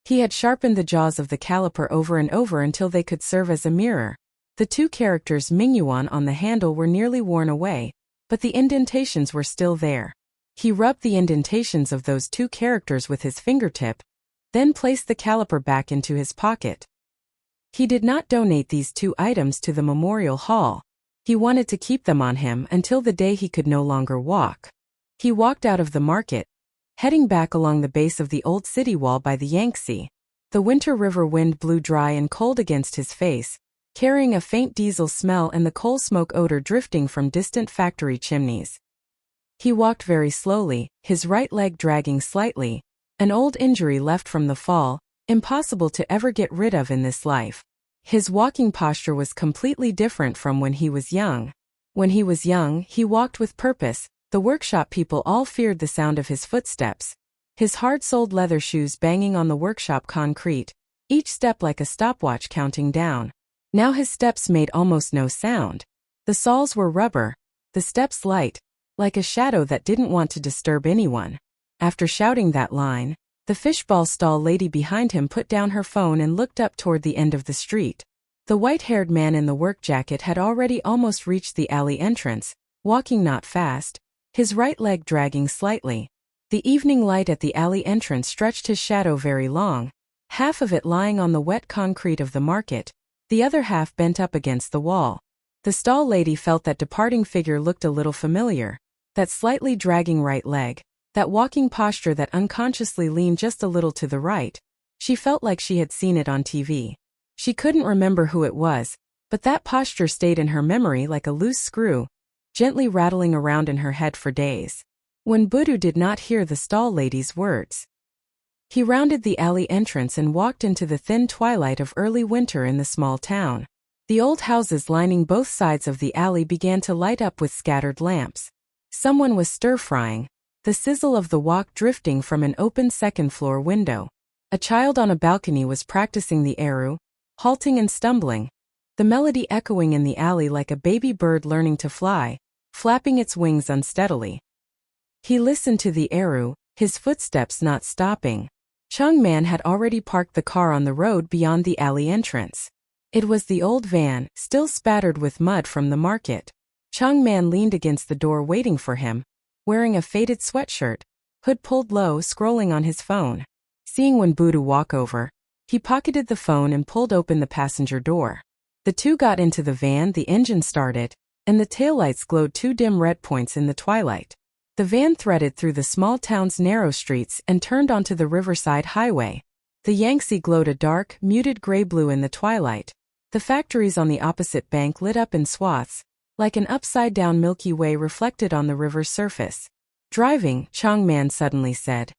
He had sharpened the jaws of the caliper over and over until they could serve as a mirror. The two characters Mingyuan on the handle were nearly worn away, but the indentations were still there. He rubbed the indentations of those two characters with his fingertip, then placed the caliper back into his pocket. He did not donate these two items to the Memorial Hall. He wanted to keep them on him until the day he could no longer walk. He walked out of the market, heading back along the base of the old city wall by the Yangtze. The winter river wind blew dry and cold against his face, carrying a faint diesel smell and the coal smoke odor drifting from distant factory chimneys. He walked very slowly, his right leg dragging slightly, an old injury left from the fall, impossible to ever get rid of in this life. His walking posture was completely different from when he was young. When he was young, he walked with purpose. The workshop people all feared the sound of his footsteps. His hard-soled leather shoes banging on the workshop concrete, each step like a stopwatch counting down. Now his steps made almost no sound. The soles were rubber, the steps light, like a shadow that didn't want to disturb anyone. After shouting that line, the fishball stall lady behind him put down her phone and looked up toward the end of the street. The white-haired man in the work jacket had already almost reached the alley entrance, walking not fast, his right leg dragging slightly. The evening light at the alley entrance stretched his shadow very long, half of it lying on the wet concrete of the market, the other half bent up against the wall. The stall lady felt that departing figure looked a little familiar, that slightly dragging right leg, that walking posture that unconsciously leaned just a little to the right. She felt like she had seen it on TV. She couldn't remember who it was, but that posture stayed in her memory like a loose screw, gently rattling around in her head for days. When Budu did not hear the stall lady's words, he rounded the alley entrance and walked into the thin twilight of early winter in the small town. The old houses lining both sides of the alley began to light up with scattered lamps. Someone was stir-frying, the sizzle of the wok drifting from an open second-floor window. A child on a balcony was practicing the eru, halting and stumbling, the melody echoing in the alley like a baby bird learning to fly, flapping its wings unsteadily. He listened to the eru, his footsteps not stopping. Chung Man had already parked the car on the road beyond the alley entrance. It was the old van, still spattered with mud from the market. Chung Man leaned against the door waiting for him, wearing a faded sweatshirt, hood pulled low, scrolling on his phone. Seeing Wenbudu walk over, he pocketed the phone and pulled open the passenger door. The two got into the van, the engine started, and the taillights glowed two dim red points in the twilight. The van threaded through the small town's narrow streets and turned onto the Riverside Highway. The Yangtze glowed a dark, muted gray-blue in the twilight. The factories on the opposite bank lit up in swaths, like an upside-down Milky Way reflected on the river's surface. Driving, Chung Man suddenly said,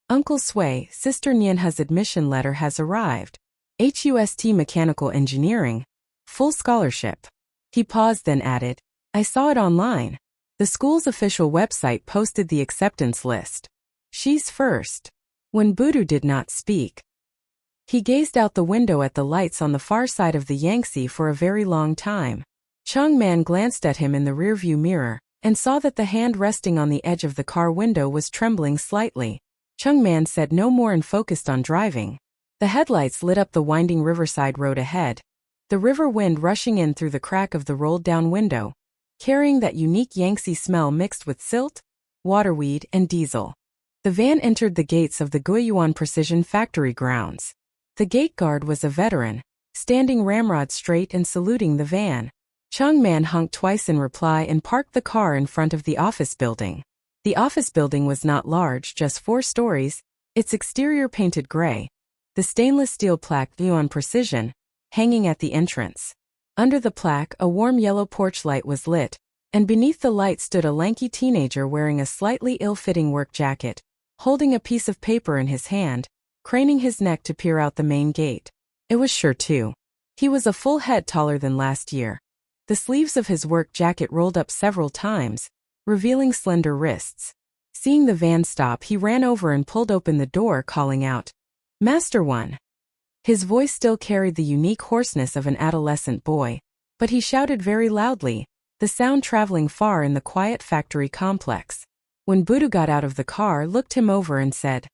"Uncle Sway, Sister Nyenha's admission letter has arrived. HUST Mechanical Engineering. Full scholarship." He paused, then added, "I saw it online. The school's official website posted the acceptance list. She's first." Wenbudu did not speak. He gazed out the window at the lights on the far side of the Yangtze for a very long time. Chung Man glanced at him in the rearview mirror and saw that the hand resting on the edge of the car window was trembling slightly. Chung Man said no more and focused on driving. The headlights lit up the winding riverside road ahead, the river wind rushing in through the crack of the rolled-down window, carrying that unique Yangtze smell mixed with silt, waterweed, and diesel. The van entered the gates of the Guiyuan Precision Factory grounds. The gate guard was a veteran, standing ramrod straight and saluting the van. Chung Man honked twice in reply and parked the car in front of the office building. The office building was not large, just 4 stories, its exterior painted gray. The stainless steel plaque Guiyuan Precision, hanging at the entrance. Under the plaque, a warm yellow porch light was lit, and beneath the light stood a lanky teenager wearing a slightly ill-fitting work jacket, holding a piece of paper in his hand, craning his neck to peer out the main gate. It was sure too. He was a full head taller than last year. The sleeves of his work jacket rolled up several times, revealing slender wrists. Seeing the van stop, he ran over and pulled open the door, calling out, "Master One." His voice still carried the unique hoarseness of an adolescent boy, but he shouted very loudly, the sound traveling far in the quiet factory complex. When Budu got out of the car, looked him over and said,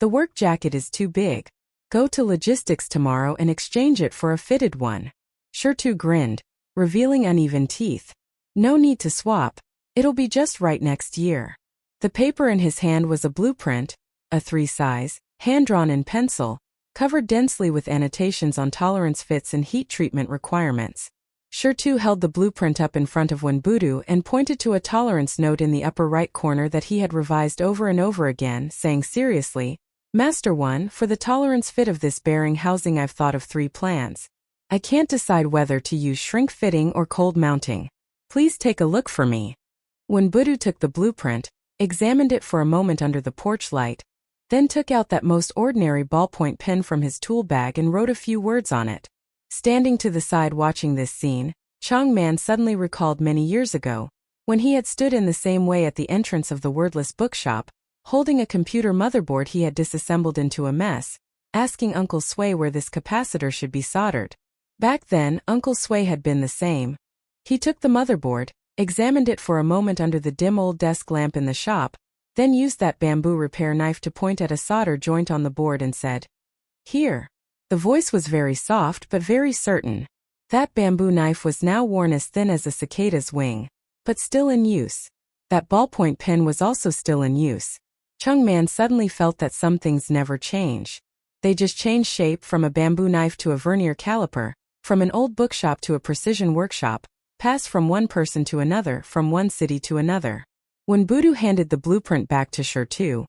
"The work jacket is too big. Go to logistics tomorrow and exchange it for a fitted one." Shirtu grinned, revealing uneven teeth. "No need to swap. It'll be just right next year." The paper in his hand was a blueprint, a 3 size, hand-drawn in pencil, covered densely with annotations on tolerance fits and heat treatment requirements. Shirtu held the blueprint up in front of Wenbudu and pointed to a tolerance note in the upper right corner that he had revised over and over again, saying seriously, "Master One, for the tolerance fit of this bearing housing I've thought of 3 plans. I can't decide whether to use shrink fitting or cold mounting. Please take a look for me." Wenbudu took the blueprint, examined it for a moment under the porch light, then took out that most ordinary ballpoint pen from his tool bag and wrote a few words on it. Standing to the side watching this scene, Chung Man suddenly recalled many years ago, when he had stood in the same way at the entrance of the wordless bookshop, holding a computer motherboard he had disassembled into a mess, asking Uncle Sway where this capacitor should be soldered. Back then, Uncle Sway had been the same. He took the motherboard, examined it for a moment under the dim old desk lamp in the shop, then used that bamboo repair knife to point at a solder joint on the board and said, "Here." The voice was very soft but very certain. That bamboo knife was now worn as thin as a cicada's wing, but still in use. That ballpoint pen was also still in use. Chung Man suddenly felt that some things never change. They just change shape, from a bamboo knife to a vernier caliper, from an old bookshop to a precision workshop, pass from one person to another, from one city to another. When Budu handed the blueprint back to Shirtu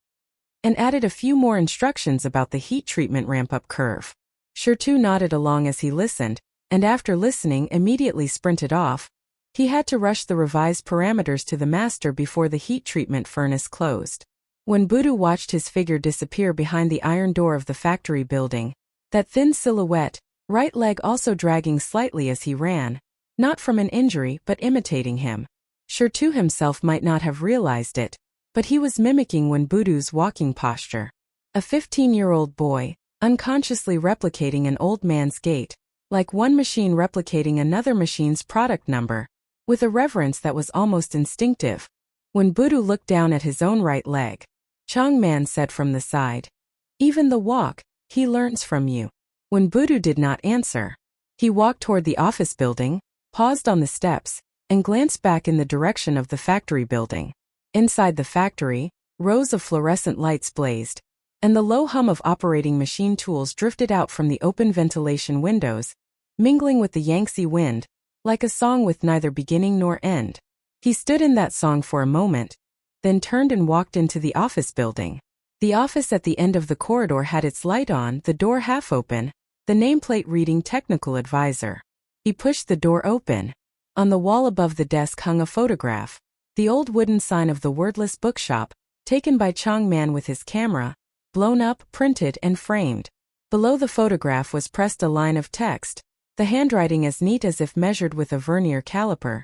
and added a few more instructions about the heat treatment ramp-up curve, Shirtu nodded along as he listened, and after listening immediately sprinted off. He had to rush the revised parameters to the master before the heat treatment furnace closed. When Budu watched his figure disappear behind the iron door of the factory building, that thin silhouette, right leg also dragging slightly as he ran, not from an injury but imitating him. Shirtu himself might not have realized it, but he was mimicking Wenbudu's walking posture. A 15-year-old boy, unconsciously replicating an old man's gait, like one machine replicating another machine's product number, with a reverence that was almost instinctive. When Budu looked down at his own right leg, Changman said from the side. Even the walk, he learns from you. When Budu did not answer, he walked toward the office building, paused on the steps, and glanced back in the direction of the factory building. Inside the factory, rows of fluorescent lights blazed, and the low hum of operating machine tools drifted out from the open ventilation windows, mingling with the Yangtze wind, like a song with neither beginning nor end. He stood in that song for a moment, then turned and walked into the office building. The office at the end of the corridor had its light on, the door half open, the nameplate reading Technical Advisor. He pushed the door open. On the wall above the desk hung a photograph, the old wooden sign of the wordless bookshop, taken by Changman with his camera, blown up, printed, and framed. Below the photograph was pressed a line of text, the handwriting as neat as if measured with a vernier caliper.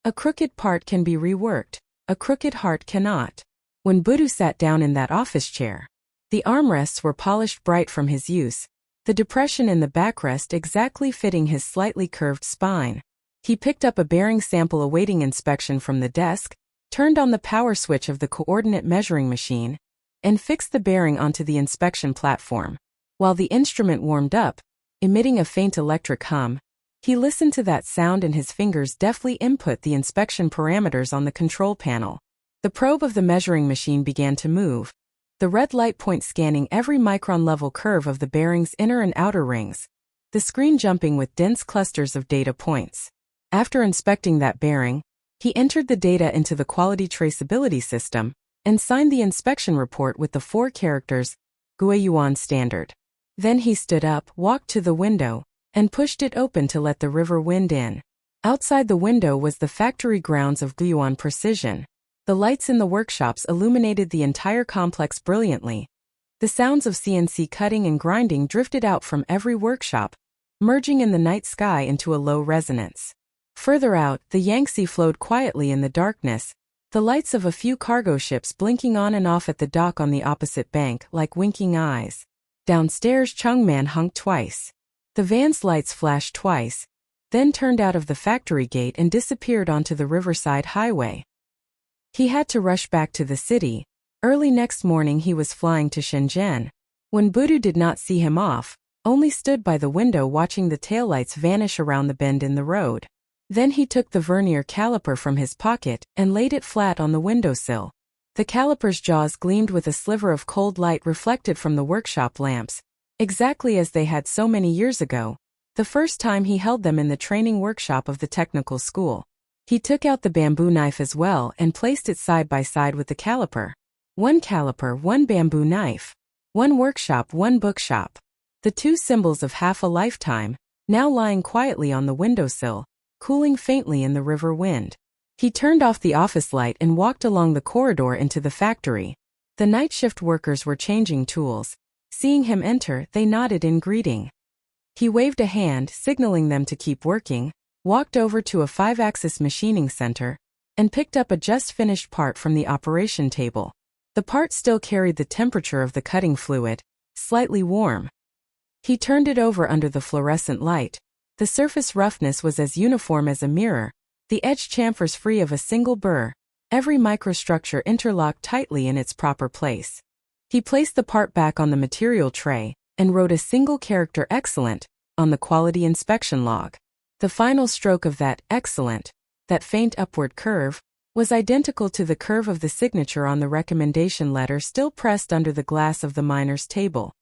A crooked part can be reworked, a crooked heart cannot. When Budu sat down in that office chair, the armrests were polished bright from his use, the depression in the backrest exactly fitting his slightly curved spine. He picked up a bearing sample awaiting inspection from the desk, turned on the power switch of the coordinate measuring machine, and fixed the bearing onto the inspection platform. While the instrument warmed up, emitting a faint electric hum, he listened to that sound and his fingers deftly input the inspection parameters on the control panel. The probe of the measuring machine began to move, the red light point scanning every micron-level curve of the bearing's inner and outer rings, the screen jumping with dense clusters of data points. After inspecting that bearing, he entered the data into the quality traceability system and signed the inspection report with the 4 characters, Guiyuan standard. Then he stood up, walked to the window, and pushed it open to let the river wind in. Outside the window was the factory grounds of Guiyuan Precision. The lights in the workshops illuminated the entire complex brilliantly. The sounds of CNC cutting and grinding drifted out from every workshop, merging in the night sky into a low resonance. Further out, the Yangtze flowed quietly in the darkness, the lights of a few cargo ships blinking on and off at the dock on the opposite bank like winking eyes. Downstairs, Changman honked twice. The van's lights flashed twice, then turned out of the factory gate and disappeared onto the riverside highway. He had to rush back to the city. Early next morning he was flying to Shenzhen. When Budu did not see him off, only stood by the window watching the taillights vanish around the bend in the road. Then he took the vernier caliper from his pocket and laid it flat on the windowsill. The caliper's jaws gleamed with a sliver of cold light reflected from the workshop lamps, exactly as they had so many years ago, the first time he held them in the training workshop of the technical school. He took out the bamboo knife as well and placed it side by side with the caliper. 1 caliper, 1 bamboo knife. 1 workshop, 1 bookshop. The 2 symbols of half a lifetime, now lying quietly on the windowsill, cooling faintly in the river wind. He turned off the office light and walked along the corridor into the factory. The night shift workers were changing tools. Seeing him enter, they nodded in greeting. He waved a hand, signaling them to keep working, walked over to a 5-axis machining center, and picked up a just-finished part from the operation table. The part still carried the temperature of the cutting fluid, slightly warm. He turned it over under the fluorescent light. The surface roughness was as uniform as a mirror, the edge chamfers free of a single burr, every microstructure interlocked tightly in its proper place. He placed the part back on the material tray and wrote a single character "excellent" on the quality inspection log. The final stroke of that "excellent," that faint upward curve, was identical to the curve of the signature on the recommendation letter still pressed under the glass of the miner's table.